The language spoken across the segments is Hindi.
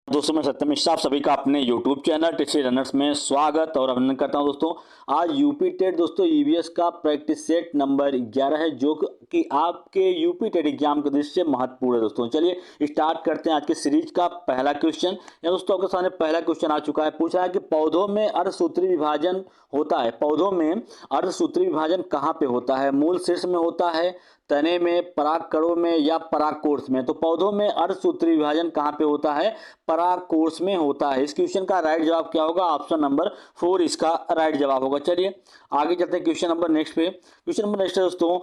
दोस्तों मैं सत्यम मिश्रा, आप सभी का अपने YouTube चैनल टिप्सी रनर्स में स्वागत और अभिनंदन करता हूं। दोस्तों आज यूपी टेट दोस्तों ईवीएस का प्रैक्टिस सेट नंबर 11 है, जो कि आपके यूपी टेट एग्जाम के दृष्टि से महत्वपूर्ण है। दोस्तों चलिए स्टार्ट करते हैं आज के सीरीज का पहला क्वेश्चन। या दोस्तों आपके सामने पहला क्वेश्चन आ चुका है। पूछ रहा है कि पौधों में अर्धसूत्री विभाजन होता है। पौधों में अर्धसूत्री विभाजन कहाँ पे होता है? मूल शीर्ष में होता है, तने में, परागकणों में या परागकोश में? तो पौधों में अर्धसूत्री विभाजन कहाँ पे होता है? परागकोश में होता है। इस क्वेश्चन का राइट जवाब क्या होगा? ऑप्शन नंबर 4 इसका राइट जवाब होगा। चलिए आगे चलते हैं क्वेश्चन नंबर नेक्स्ट पे। क्वेश्चन नंबर नेक्स्ट है दोस्तों,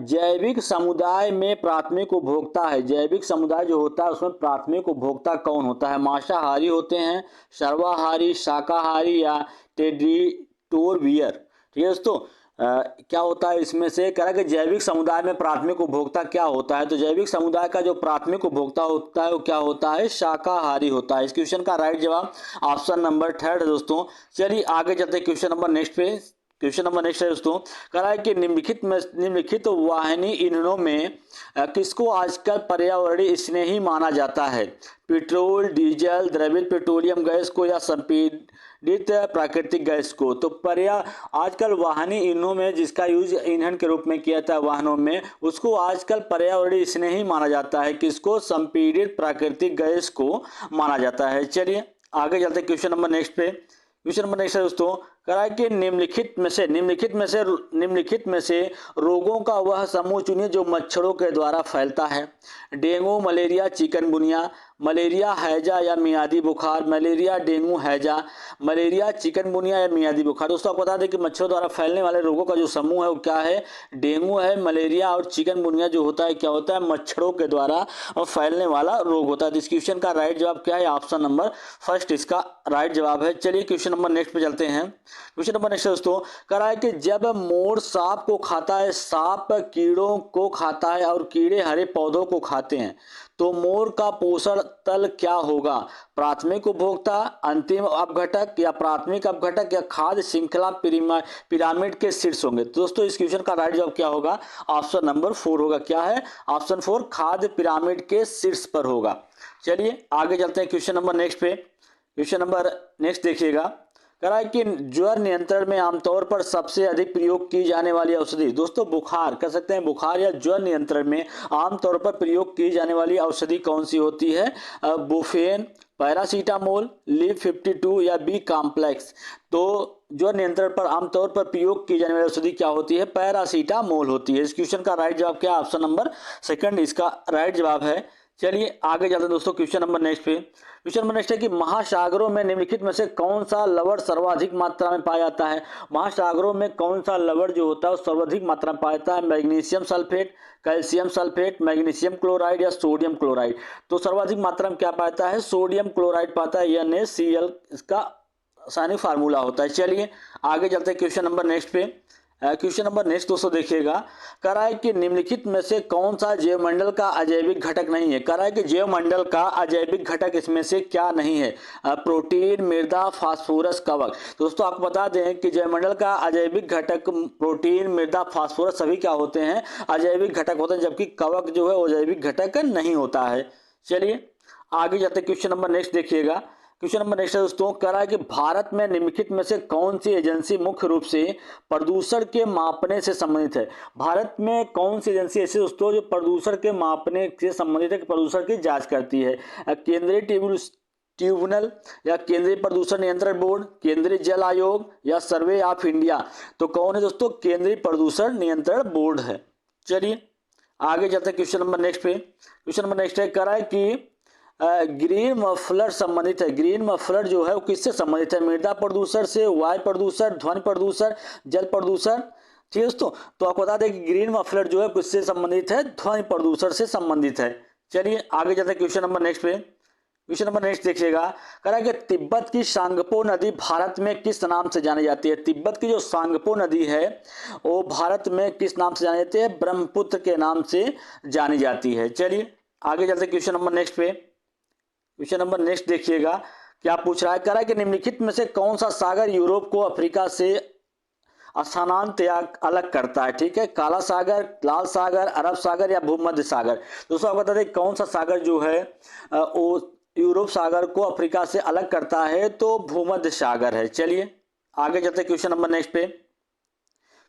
जैविक समुदाय में प्राथमिक उपभोक्ता है। जैविक समुदाय जो होता है उसमें प्राथमिक उपभोक्ता कौन होता है? मांसाहारी होते हैं, सर्वाहारी, शाकाहारी या टेरिटोरियल? ठीक है दोस्तों, क्या होता है इसमें से? कह रहा है कि जैविक समुदाय में प्राथमिक उपभोक्ता क्या होता है? तो जैविक समुदाय का जो प्राथमिक उपभोक्ता होता है वो क्या होता है? शाकाहारी होता है। इस क्वेश्चन का राइट जवाब ऑप्शन नंबर 3 है दोस्तों। चलिए आगे चलते हैं क्वेश्चन नंबर नेक्स्ट पे। क्वेश्चन नंबर नेक्स्ट है दोस्तों, कह रहा है कि निम्नलिखित वाहिनी ईंधनों में किसको आजकल पर्यावरणीय स्नेही माना जाता है? पेट्रोल, डीजल, द्रवित पेट्रोलियम गैस को या संपीड़ित प्राकृतिक गैस को? तो आजकल वाहनी ईंधनों में जिसका यूज ईंधन के रूप में किया जाता है वाहनों में, उसको आजकल पर्यावरणीय स्नेही माना जाता है। किसको? संपीड़ित प्राकृतिक गैस को माना जाता है। चलिए आगे चलते हैं क्वेश्चन नंबर नेक्स्ट पे। क्वेश्चन नंबर नेक्स्ट है दोस्तों, कह रहा है कि निम्नलिखित में से रोगों का वह समूह चुनिए जो मच्छरों के द्वारा फैलता है। डेंगू, मलेरिया, चिकनगुनिया, मलेरिया, हैजा या मियादी बुखार? मलेरिया, डेंगू, हैजा, मलेरिया, चिकनगुनिया या मियादी बुखार? दोस्तों आपको बता दें कि मच्छरों द्वारा फैलने वाले रोगों का जो समूह है वो क्या है? डेंगू है, मलेरिया और चिकनगुनिया जो होता है क्या होता है? मच्छरों के द्वारा फैलने वाला रोग होता है। इस क्वेश्चन का राइट जवाब क्या है? ऑप्शन नंबर फर्स्ट इसका राइट जवाब है। चलिए क्वेश्चन नंबर नेक्स्ट पे चलते हैं। क्वेश्चन नंबर नेक्स्ट दोस्तों, कह रहा है कि जब मोर सांप को खाता है, सांप कीड़ों को खाता है और कीड़े हरे पौधों को खाते हैं, तो मोर का पोषण तल क्या होगा? प्राथमिक उपभोक्ता, अंतिम अपघटक या प्राथमिक अपघटक या खाद्य श्रृंखला पिरामिड के शीर्ष होंगे? तो दोस्तों इस क्वेश्चन का राइट जवाब क्या होगा? ऑप्शन नंबर 4 होगा। क्या है? ऑप्शन 4 खाद्य पिरामिड के शीर्ष पर होगा। चलिए आगे चलते हैं क्वेश्चन नंबर नेक्स्ट पे। क्वेश्चन नंबर नेक्स्ट देखिएगा, कह रहा है कि ज्वर नियंत्रण में आमतौर पर सबसे अधिक प्रयोग की जाने वाली औषधि? दोस्तों बुखार कह सकते हैं, बुखार या ज्वर नियंत्रण में आमतौर पर प्रयोग की जाने वाली औषधि कौन सी होती है? बुफेन, पैरासीटामोल, लीव 52 या बी कॉम्प्लेक्स? तो ज्वर नियंत्रण पर आमतौर पर प्रयोग की जाने वाली औषधि क्या होती है? पैरासीटामोल होती है। इस क्वेश्चन का राइट जवाब क्या है? ऑप्शन नंबर 2 इसका राइट जवाब है। चलिए आगे चलते हैं दोस्तों क्वेश्चन नंबर नेक्स्ट पे। क्वेश्चन नंबर नेक्स्ट है कि महासागरों में निम्नलिखित में से कौन सा लवण सर्वाधिक मात्रा में पाया जाता है? महासागरों में कौन सा लवण जो होता है वो सर्वाधिक मात्रा में पाया जाता है? Magnesium sulphate, calcium sulphate, magnesium chloride या सोडियम क्लोराइड? तो सर्वाधिक मात्रा में क्या पाता है? सोडियम क्लोराइड पाता है। NaCl इसका रासायनिक फार्मूला होता है। चलिए आगे चलते हैं क्वेश्चन नंबर नेक्स्ट पे। क्वेश्चन नंबर नेक्स्ट दोस्तों देखिएगा, कह रहा है कि निम्नलिखित में से कौन सा जैवमंडल का अजैविक घटक नहीं है? कह रहा है कि जैवमंडल का अजैविक घटक इसमें से क्या नहीं है? प्रोटीन, मृदा, फास्फोरस, कवक? दोस्तों आपको बता दें कि जैवमंडल का अजैविक घटक प्रोटीन, मृदा, फास्फोरस सभी क्या होते हैं? अजैविक घटक होते हैं, जबकि कवक जो है वो जैविक घटक नहीं होता है। चलिए आगे जाते क्वेश्चन नंबर नेक्स्ट देखिएगा। क्वेश्चन नंबर नेक्स्ट है दोस्तों, कह रहा है कि भारत में निम्नलिखित में से कौन सी एजेंसी मुख्य रूप से प्रदूषण के मापने से संबंधित है? भारत में कौन सी एजेंसी ऐसी दोस्तों जो प्रदूषण के मापने से संबंधित है, प्रदूषण की जांच करती है? केंद्रीय ट्रिब्यूनल या केंद्रीय प्रदूषण नियंत्रण बोर्ड, केंद्रीय जल आयोग या सर्वे ऑफ इंडिया? तो कौन है दोस्तों? केंद्रीय प्रदूषण नियंत्रण बोर्ड है। चलिए आगे चलते हैं क्वेश्चन नंबर नेक्स्ट पे। क्वेश्चन नंबर नेक्स्ट है, कह रहा है कि ग्रीन मफलर संबंधित है। ग्रीन मफलर जो है वो किससे संबंधित है? मृदा प्रदूषण से, वायु प्रदूषण, ध्वनि प्रदूषण, जल प्रदूषण? ठीक है दोस्तों, तो आपको बता दें कि ग्रीन मफलर जो है किससे संबंधित है? ध्वनि प्रदूषण से संबंधित है। चलिए आगे जाते हैं क्वेश्चन नंबर नेक्स्ट पे। क्वेश्चन नंबर नेक्स्ट देखिएगा, कह रहा है कि तिब्बत की सांगपो नदी भारत में किस नाम से जानी जाती है? तिब्बत की जो सांगपो नदी है वो भारत में किस नाम से जानी जाती है? ब्रह्मपुत्र के नाम से जानी जाती है। चलिए आगे चलते क्वेश्चन नंबर नेक्स्ट पे। क्वेश्चन नंबर नेक्स्ट देखिएगा, क्या पूछ रहा है? कह रहा है कि निम्नलिखित में से कौन सा सागर यूरोप को अफ्रीका से स्थानांतरित अलग करता है? ठीक है, काला सागर, लाल सागर, अरब सागर या भूमध्य सागर? दोस्तों आपको बता दें कौन सा सागर जो है वो यूरोप सागर को अफ्रीका से अलग करता है? तो भूमध्य सागर है। चलिए आगे चलते क्वेश्चन नंबर नेक्स्ट पे।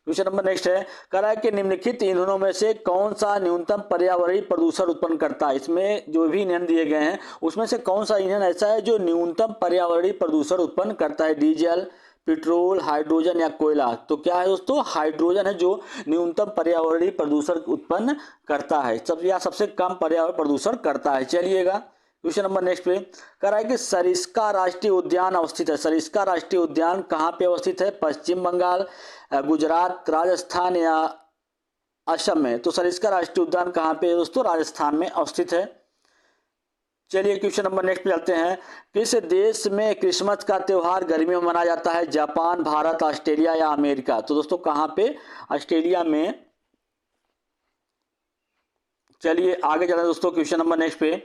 क्वेश्चन नंबर नेक्स्ट है, कह रहा है कि निम्नलिखित ईंधनों में से कौन सा न्यूनतम पर्यावरणीय प्रदूषण उत्पन्न करता है? इसमें जो भी ईंधन दिए गए हैं उसमें से कौन सा ईंधन ऐसा है जो न्यूनतम पर्यावरणीय प्रदूषण उत्पन्न करता है? डीजल, पेट्रोल, हाइड्रोजन या कोयला? तो क्या है दोस्तों, हाइड्रोजन है जो न्यूनतम पर्यावरणीय प्रदूषण उत्पन्न करता है, सबसे कम पर्यावरण प्रदूषण करता है। चलिएगा क्वेश्चन नंबर नेक्स्ट पे, कह रहा है कि सरिस्का राष्ट्रीय उद्यान अवस्थित है। सरिस्का राष्ट्रीय उद्यान कहाँ पे अवस्थित है? पश्चिम बंगाल, गुजरात, राजस्थान या असम में? तो सरिस्का राष्ट्रीय उद्यान कहाँ पे है दोस्तों? राजस्थान में अवस्थित है। चलिए क्वेश्चन नंबर नेक्स्ट पे चलते हैं। किस देश में क्रिसमस का त्यौहार गर्मियों में मनाया जाता है? जापान, भारत, ऑस्ट्रेलिया या अमेरिका? तो दोस्तों कहाँ पे? ऑस्ट्रेलिया में। चलिए आगे चलते हैं दोस्तों क्वेश्चन नंबर नेक्स्ट पे।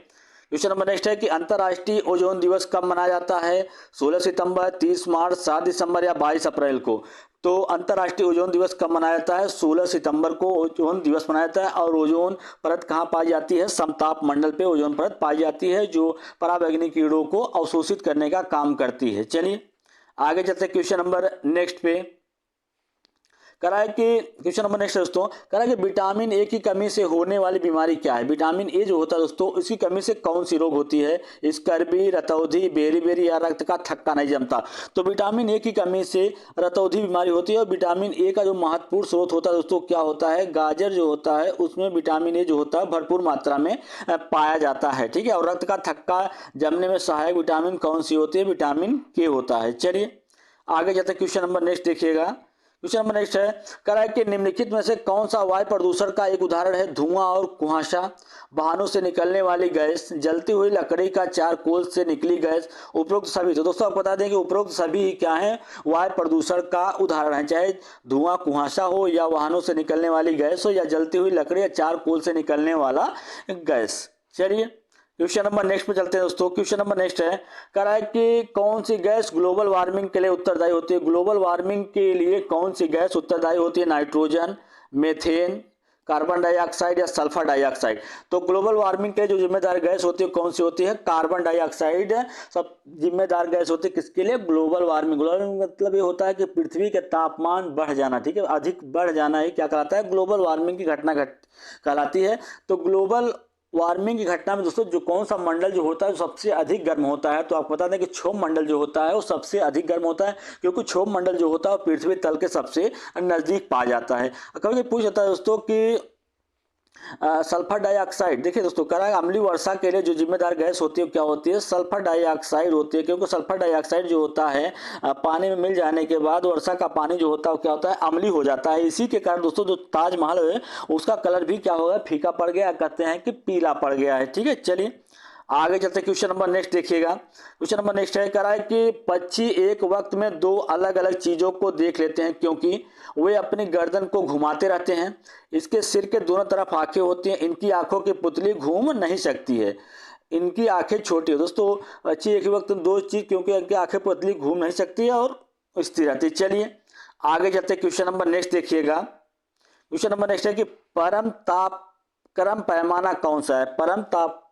क्वेश्चन नंबर नेक्स्ट है कि अंतर्राष्ट्रीय ओजोन दिवस कब मनाया जाता है? 16 सितंबर, 30 मार्च, 7 दिसंबर या 22 अप्रैल को? तो अंतर्राष्ट्रीय ओजोन दिवस कब मनाया जाता है? 16 सितंबर को ओजोन दिवस मनाया जाता है। और ओजोन परत कहाँ पाई जाती है? समताप मंडल पे ओजोन परत पाई जाती है जो पराबैंगनी किरणों को अवशोषित करने का काम करती है। चलिए आगे चलते क्वेश्चन नंबर नेक्स्ट पे। कह रहा है कि क्वेश्चन नंबर नेक्स्ट दोस्तों, कह रहा है कि विटामिन ए की कमी से होने वाली बीमारी क्या है? विटामिन ए जो होता है दोस्तों, इसकी कमी से कौन सी रोग होती है? स्कर्वी, रतौंधी, बेरी या रक्त का थक्का नहीं जमता? तो विटामिन ए की कमी से रतौंधी बीमारी होती है। और विटामिन ए का जो महत्वपूर्ण स्रोत होता है दोस्तों क्या होता है? गाजर जो होता है उसमें विटामिन ए जो होता है भरपूर मात्रा में पाया जाता है। ठीक है। और रक्त का थक्का जमने में सहायक विटामिन कौन सी होती है? विटामिन के होता है। चलिए आगे जाते क्वेश्चन नंबर नेक्स्ट देखिएगा। क्वेश्चन नंबर नेक्स्ट है, कह रहा है कि निम्नलिखित में से कौन सा वायु प्रदूषण का एक उदाहरण है? धुआं और कुहासा, वाहनों से निकलने वाली गैस, जलती हुई लकड़ी का चारकोल से निकली गैस, उपरोक्त सभी। तो दोस्तों आपको बता दें कि उपरोक्त सभी क्या है? वायु प्रदूषण का उदाहरण है, चाहे धुआं कुहासा हो या वाहनों से निकलने वाली गैस हो या जलती हुई लकड़ी या चारकोल से निकलने वाला गैस। चलिए क्वेश्चन नंबर नेक्स्ट पे चलते हैं दोस्तों। क्वेश्चन नंबर नेक्स्ट है, कह रहा है कि कौन सी गैस ग्लोबल वार्मिंग के लिए उत्तरदायी होती है? ग्लोबल वार्मिंग के लिए कौन सी गैस उत्तरदायी होती है? नाइट्रोजन, मीथेन, कार्बन डाइऑक्साइड या सल्फर डाइऑक्साइड? तो ग्लोबल वार्मिंग के लिए जो जिम्मेदार गैस होती है कौन सी होती है? कार्बन डाइऑक्साइड सब जिम्मेदार गैस होती है। किसके लिए? Global warming. ग्लोबल वार्मिंग मतलब ये होता है कि पृथ्वी के तापमान बढ़ जाना। ठीक है, अधिक बढ़ जाना ही क्या कहलाता है? ग्लोबल वार्मिंग की घटना कहलाती है। तो ग्लोबल वार्मिंग की घटना में दोस्तों जो कौन सा मंडल जो होता है सबसे अधिक गर्म होता है? तो आपको बता दें कि क्षोभ मंडल जो होता है वो सबसे अधिक गर्म होता है, क्योंकि क्षोभ मंडल जो होता है वो पृथ्वी तल के सबसे नजदीक पाया जाता है। कभी पूछ जाता है दोस्तों कि सल्फर डाइऑक्साइड, देखिए दोस्तों कह रहा है अम्लीय वर्षा के लिए जो जिम्मेदार गैस होती है क्या होती है? सल्फर डाइऑक्साइड होती है, क्योंकि सल्फर डाइऑक्साइड जो होता है पानी में मिल जाने के बाद वर्षा का पानी जो होता है क्या होता है? अम्लीय हो जाता है। इसी के कारण दोस्तों जो ताजमहल है उसका कलर भी क्या हो गया? फीका पड़ गया, कहते हैं कि पीला पड़ गया है। ठीक है, चलिए आगे चलते क्वेश्चन नंबर नेक्स्ट देखिएगा। क्वेश्चन नंबर नेक्स्ट है, कह रहा है कि पक्षी एक वक्त में दो अलग अलग चीजों को देख लेते हैं क्योंकि वे अपनी गर्दन को घुमाते रहते हैं। इसके सिर के दोनों तरफ आंखें होती हैं। इनकी आंखों की पुतली घूम नहीं सकती है। इनकी आंखें छोटी है। दोस्तों पक्षी एक ही वक्त में दो चीज, क्योंकि इनकी आंखें पुतली घूम नहीं सकती है और स्थिर रहती है। चलिए आगे चलते क्वेश्चन नंबर नेक्स्ट देखिएगा। क्वेश्चन नंबर नेक्स्ट है कि क्रम पैमाना कौन सा है?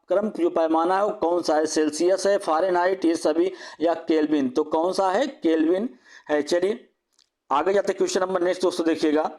क्रम जो पैमाना है वो कौन सा है? सेल्सियस है, फ़ारेनहाइट, ये सभी, या केल्विन? तो कौन सा है? केल्विन है। चलिए आगे जाते क्वेश्चन नंबर नेक्स्ट दोस्तों देखिएगा।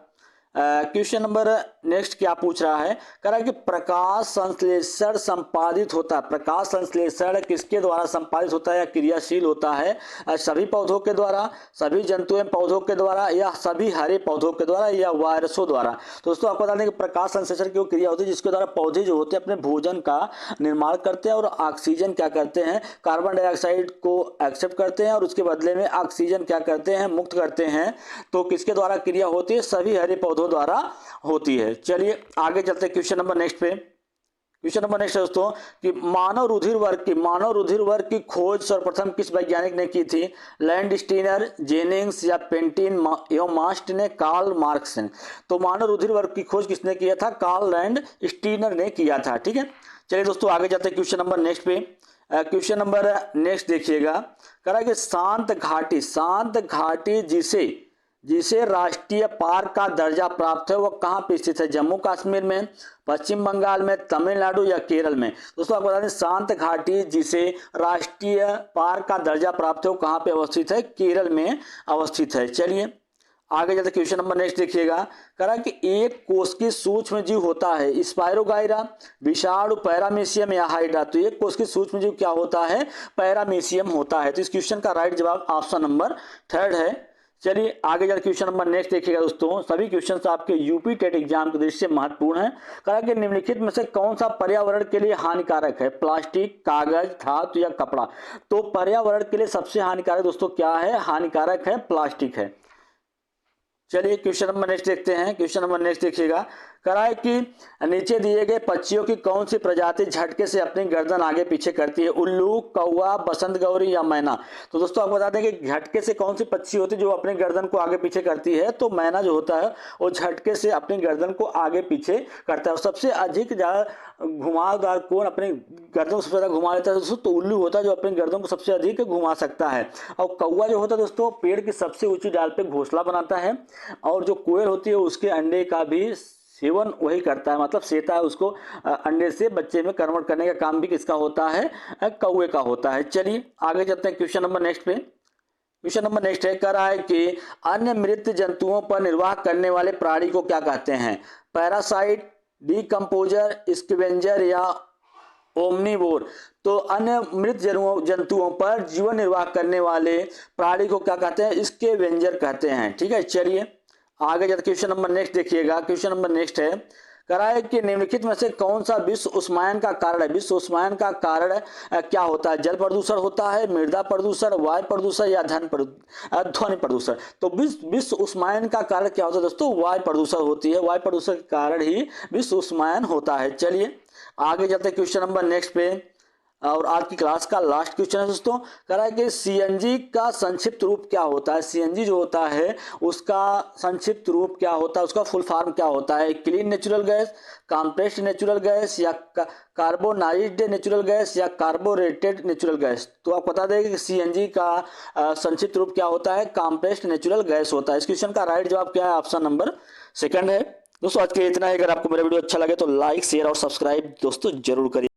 क्वेश्चन नंबर नेक्स्ट क्या पूछ रहा है? कह रहा है कि प्रकाश संश्लेषण संपादित होता है। प्रकाश संश्लेषण किसके द्वारा संपादित होता है या क्रियाशील होता है? सभी पौधों के द्वारा, सभी जंतुओं पौधों के द्वारा, या सभी हरे पौधों के द्वारा, या वायरसों द्वारा? दोस्तों आपको बता दें कि प्रकाश संश्लेषण की वो क्रिया होती है जिसके द्वारा पौधे जो होते हैं अपने भोजन का निर्माण करते हैं और ऑक्सीजन क्या करते हैं? कार्बन डाइऑक्साइड को एक्सेप्ट करते हैं और उसके बदले में ऑक्सीजन क्या करते हैं? मुक्त करते हैं। तो किसके द्वारा क्रिया होती है? सभी हरे पौधों द्वारा होती है। चलिए आगे चलते क्वेश्चन नंबर नेक्स्ट पे। क्वेश्चन नंबर नेक्स्ट दोस्तों कि मानव रुधिर वर्ग की खोज सर्वप्रथम किस वैज्ञानिक ने की थी? लैंडस्टीनर, जेनिंग्स या पेंटिन एवं मास्ट ने? कार्ल मार्क्स ने? तो मानव रुधिर वर्ग की खोज किसने किया था? कार्ल लैंडस्टीनर ने किया था। ठीक है, चलिए दोस्तों आगे चलते क्वेश्चन नंबर नेक्स्ट पे। क्वेश्चन नंबर नेक्स्ट देखिएगा। कह रहा है कि शांत घाटी जिसे जिसे राष्ट्रीय पार्क का दर्जा प्राप्त है वह कहाँ पे स्थित है? जम्मू कश्मीर में, पश्चिम बंगाल में, तमिलनाडु या केरल में? दोस्तों आपको बता दें शांत घाटी जिसे राष्ट्रीय पार्क का दर्जा प्राप्त है वो कहाँ पे अवस्थित है? केरल में अवस्थित है। चलिए आगे जाते क्वेश्चन नंबर नेक्स्ट देखिएगा। करा कि एक कोष की सूक्ष्म जीव होता है स्पाइरोगाइरा, विषाणु, पैरामीशियम या हाइड्रा। तो एक कोष की सूक्ष्म जीव क्या होता है? पैरामीशियम होता है। तो इस क्वेश्चन का राइट जवाब ऑप्शन नंबर 3 है। चलिए आगे जाकर क्वेश्चन नंबर नेक्स्ट देखिएगा। दोस्तों सभी क्वेश्चन आपके यूपी टेट एग्जाम के दृष्टि से महत्वपूर्ण है। कहा कि निम्नलिखित में से कौन सा पर्यावरण के लिए हानिकारक है? प्लास्टिक, कागज, धातु या कपड़ा? तो पर्यावरण के लिए सबसे हानिकारक दोस्तों क्या है? हानिकारक है प्लास्टिक है। चलिए क्वेश्चन नंबर नेक्स्ट देखते हैं। क्वेश्चन नंबर नेक्स्ट देखिएगा। कराए कि नीचे दिए गए पक्षियों की कौन सी प्रजाति झटके से अपनी गर्दन आगे पीछे करती है? उल्लू, कौवा, बसंत गौरी या मैना? तो दोस्तों आपको बता दें कि झटके से कौन सी पक्षी होती है जो अपनी गर्दन को आगे पीछे करती है? तो मैना जो होता है वो झटके से अपनी गर्दन को आगे पीछे करता है। और सबसे अधिक घुमावदार कौन अपनी गर्दन को सबसे ज्यादा घुमा लेता है दोस्तों? तो उल्लू होता है जो अपनी गर्दन को सबसे अधिक घुमा सकता है। और कौवा जो होता है दोस्तों पेड़ की सबसे ऊंची डाल पे घोंसला बनाता है। और जो कोयल होती है उसके अंडे का भी सेवन वही करता है, मतलब सेता है उसको अंडे से बच्चे में कन्वर्ट करने का काम भी किसका होता है? कौवे का होता है। चलिए आगे चलते हैं क्वेश्चन नंबर नेक्स्ट पे। क्वेश्चन नंबर नेक्स्ट है कह रहा है कि अन्य मृत जंतुओं पर निर्वाह करने वाले प्राणी को क्या कहते हैं? पैरासाइट, डीकम्पोजर, स्कैवेंजर या ओमनीवोर? तो अन्य मृत जंतुओं पर जीवन निर्वाह करने वाले प्राणी को क्या कहते हैं? स्कैवेंजर कहते हैं। ठीक है चलिए आगे जाते क्वेश्चन नंबर नेक्स्ट देखिएगा। क्वेश्चन नंबर नेक्स्ट है कराए कि निम्नलिखित में से कौन सा विश्व उष्मायन का कारण है? विश्व उष्मायन का कारण क्या होता है? जल प्रदूषण होता है, मृदा प्रदूषण, वायु प्रदूषण या ध्वनि प्रदूषण? तो विश्व उष्मायन का कारण क्या होता है दोस्तों? वायु प्रदूषण होती है। वायु प्रदूषण के कारण ही विश्व उष्मायन होता है। चलिए आगे चलते क्वेश्चन नंबर नेक्स्ट पे और आज की क्लास का लास्ट क्वेश्चन है दोस्तों। कह रहा है कि सीएनजी का संक्षिप्त रूप क्या होता है? सीएनजी जो होता है उसका संक्षिप्त रूप क्या होता है? उसका फुल फॉर्म क्या होता है? Clean natural gas, compressed natural gas या कार्बोनाइज्ड नेचुरल गैस या कार्बोरेटेड नेचुरल गैस? तो आप बता दें कि सीएनजी का संक्षिप्त रूप क्या होता है? कॉम्प्रेस्ड नेचुरल गैस होता है। इस क्वेश्चन का राइट जवाब क्या है? ऑप्शन नंबर 2 है। दोस्तों आज के इतना है। अगर आपको मेरा वीडियो अच्छा लगे तो लाइक, शेयर और सब्सक्राइब दोस्तों जरूर करिए।